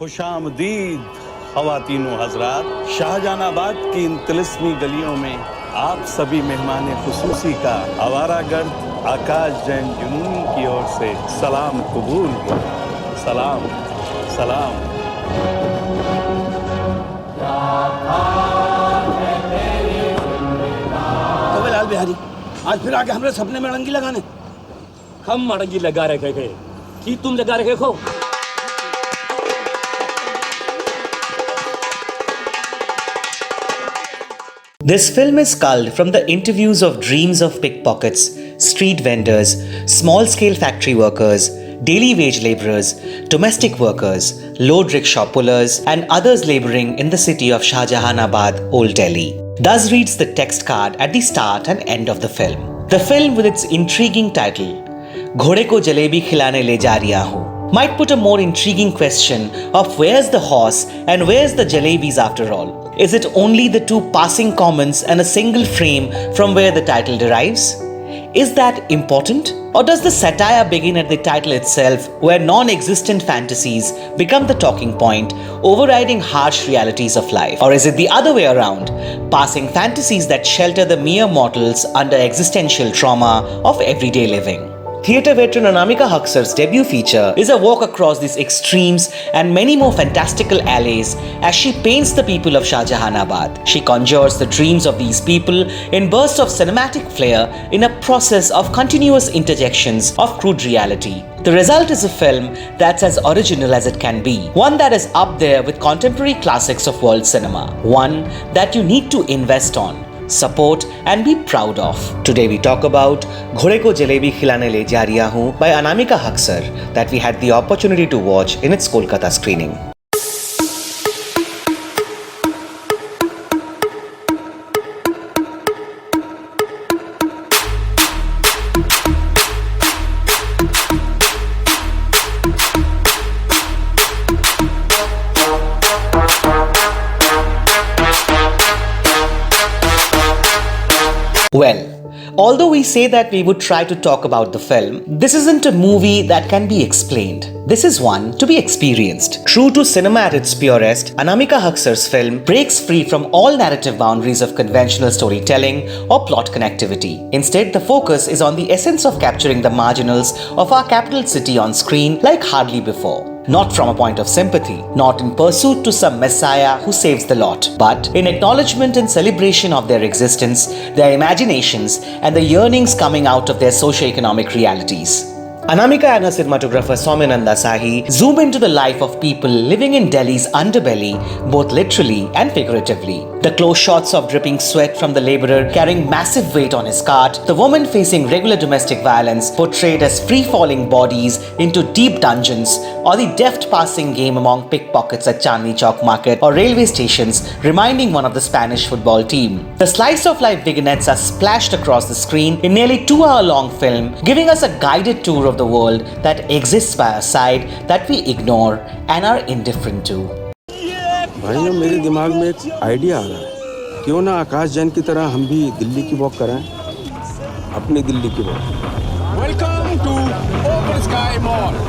खुशामदीद ख़वातीनो हज़रात, शाहजहानाबाद की इन तिलिस्मी गलियों में आप सभी मेहमान खुसूसी का आवारागर्द आकाश जैन जुनून की ओर से सलाम कबूल हो। सलाम सलाम। तो लाल बिहारी आज फिर आके हमरे सपने में अड़ंगी लगाने। हम अड़ंगी लगा रहे थे कि तुम लगा रहे हो। This film is culled from the interviews of dreams of pickpockets, street vendors, small-scale factory workers, daily wage laborers, domestic workers, load rickshaw pullers, and others laboring in the city of Shahjahanabad, Old Delhi. Thus reads the text card at the start and end of the film. The film, with its intriguing title, Ghode ko Jalebi Khilane le ja Riya Hoon, might put a more intriguing question of where's the horse and where's the jalebis after all. Is it only the two passing comments and a single frame from where the title derives? Is that important? Or does the satire begin at the title itself, where non-existent fantasies become the talking point, overriding harsh realities of life? Or is it the other way around, passing fantasies that shelter the mere mortals under existential trauma of everyday living? Theatre veteran Anamika Haksar's debut feature is a walk across these extremes and many more fantastical alleys as she paints the people of Shahjahanabad. She conjures the dreams of these people in bursts of cinematic flair in a process of continuous interjections of crude reality. The result is a film that's as original as it can be, one that is up there with contemporary classics of world cinema, one that you need to invest on, support and be proud of. Today we talk about Ghode ko Jalebi Khilane le ja Riya Hoon by Anamika Haksar that we had the opportunity to watch in its Kolkata screening. Well, although we say that we would try to talk about the film, this isn't a movie that can be explained. This is one to be experienced. True to cinema at its purest, Anamika Haksar's film breaks free from all narrative boundaries of conventional storytelling or plot connectivity. Instead, the focus is on the essence of capturing the marginals of our capital city on screen like hardly before. Not from a point of sympathy, not in pursuit to some messiah who saves the lot, but in acknowledgement and celebration of their existence, their imaginations, and the yearnings coming out of their socio-economic realities. Anamika and her cinematographer Soumyananda Sahi zoom into the life of people living in Delhi's underbelly, both literally and figuratively. The close shots of dripping sweat from the laborer carrying massive weight on his cart, the woman facing regular domestic violence portrayed as free-falling bodies into deep dungeons, or the deft passing game among pickpockets at Chandni Chowk Market or railway stations reminding one of the Spanish football team. The slice of life vignettes are splashed across the screen in nearly 2-hour-long film, giving us a guided tour of the world that exists by our side that we ignore and are indifferent to. भाई अब मेरे दिमाग में एक idea आ रहा है, क्यों ना आकाश जैन की तरह हम भी दिल्ली की वॉक कराएं, अपनी दिल्ली की walk. Welcome to Open Sky Mall.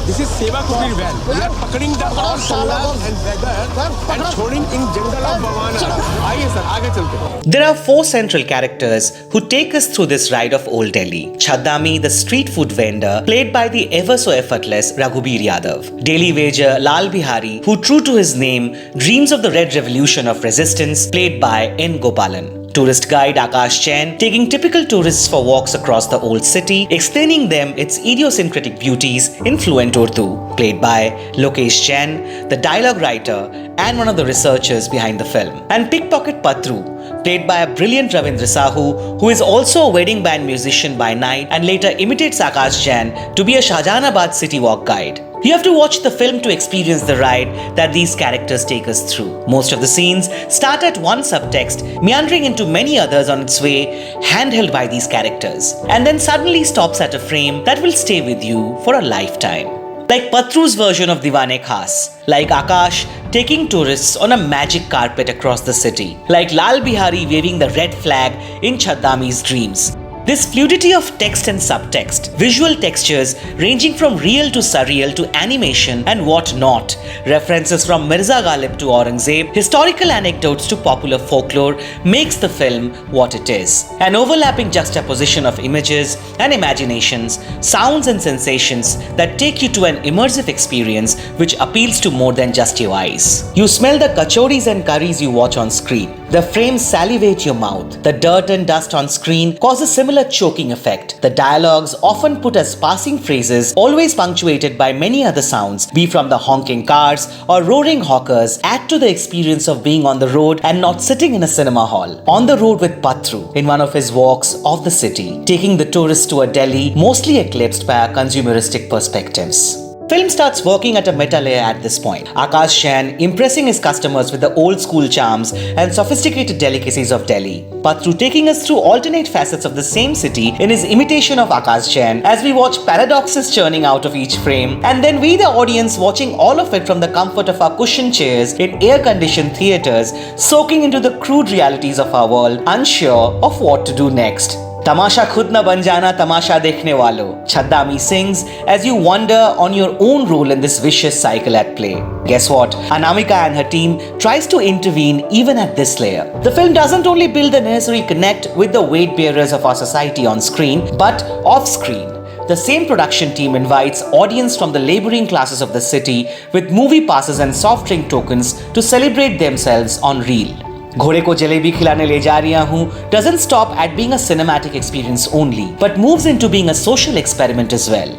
This is Seva Kutir van. We are पकड़िंग the horse and beggars and छोड़िंग इन जंगल ऑफ बवाना। आइए सर आगे चलते हैं। There are 4 central characters who take us through this ride of Old Delhi. Chhaddami, the street food vendor, played by the ever so effortless Raghubir Yadav. Daily wager Lal Bihari, who true to his name, dreams of the Red Revolution of resistance, played by N. Gopalan. Tourist guide Akash Jain, taking typical tourists for walks across the old city, explaining them its idiosyncratic beauties in fluent Urdu, played by Lokesh Jain, the dialogue writer and one of the researchers behind the film. And pickpocket Patru, played by a brilliant Ravindra Sahu, who is also a wedding band musician by night and later imitates Akash Jain to be a Shahjahanabad city walk guide. You have to watch the film to experience the ride that these characters take us through. Most of the scenes start at one subtext, meandering into many others on its way, handheld by these characters, and then suddenly stops at a frame that will stay with you for a lifetime. Like Patru's version of Diwane Khas, like Akash taking tourists on a magic carpet across the city, like Lal Bihari waving the red flag in Chhaddami's dreams. This fluidity of text and subtext, visual textures ranging from real to surreal to animation and what-not, references from Mirza Ghalib to Aurangzeb, historical anecdotes to popular folklore makes the film what it is. An overlapping juxtaposition of images and imaginations, sounds and sensations that take you to an immersive experience which appeals to more than just your eyes. You smell the kachoris and curries you watch on screen. The frames salivate your mouth. The dirt and dust on screen cause a similar choking effect. The dialogues, often put as passing phrases, always punctuated by many other sounds, be from the honking cars or roaring hawkers, add to the experience of being on the road and not sitting in a cinema hall. On the road with Patru in one of his walks of the city, taking the tourists to a Delhi mostly eclipsed by our consumeristic perspectives. Film starts working at a meta layer at this point. Akash Jain impressing his customers with the old school charms and sophisticated delicacies of Delhi. Patru taking us through alternate facets of the same city in his imitation of Akash Jain as we watch paradoxes churning out of each frame, and then we the audience watching all of it from the comfort of our cushioned chairs in air-conditioned theatres, soaking into the crude realities of our world, unsure of what to do next. Tamasha khud na ban jana tamasha dekhne walo, Chaddami sings as you wonder on your own role in this vicious cycle at play. Guess what? Anamika and her team tries to intervene even at this layer. The film doesn't only build the necessary connect with the weight bearers of our society on screen, but off screen. The same production team invites audience from the laboring classes of the city with movie passes and soft drink tokens to celebrate themselves on reel. Ghode ko Jalebi Khilane le ja riya hoon doesn't stop at being a cinematic experience only, but moves into being a social experiment as well.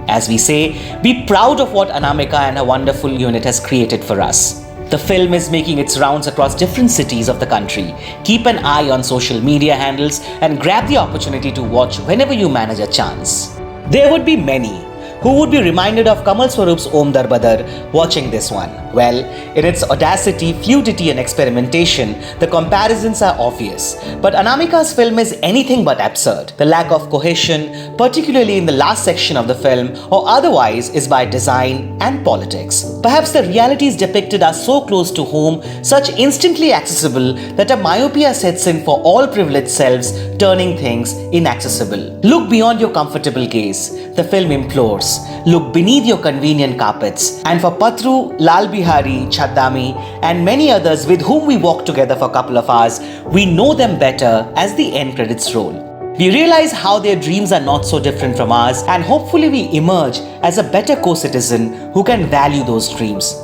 As we say, be proud of what Anamika and her wonderful unit has created for us. The film is making its rounds across different cities of the country. Keep an eye on social media handles and grab the opportunity to watch whenever you manage a chance. There would be many who would be reminded of Kamal Swarup's Om Dar Badar watching this one. Well, in its audacity, fluidity and experimentation, the comparisons are obvious. But Anamika's film is anything but absurd. The lack of cohesion, particularly in the last section of the film or otherwise, is by design and politics. Perhaps the realities depicted are so close to home, such instantly accessible, that a myopia sets in for all privileged selves, turning things inaccessible. Look beyond your comfortable gaze. The film implores. Look beneath your convenient carpets. And for Patru, Lal Bihari, Chaddami, and many others with whom we walked together for a couple of hours, we know them better as the end credits roll. We realize how their dreams are not so different from ours, and hopefully we emerge as a better co-citizen who can value those dreams.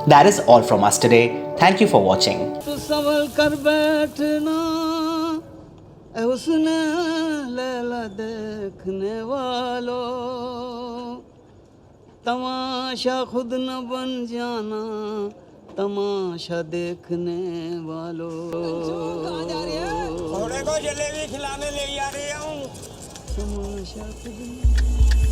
That is all from us today. Thank you for watching. तमाशा खुद न बन जाना तमाशा देखने वालों घोड़े को जलेबी खिलाने ले जा रही हूँ तमाशा खुद न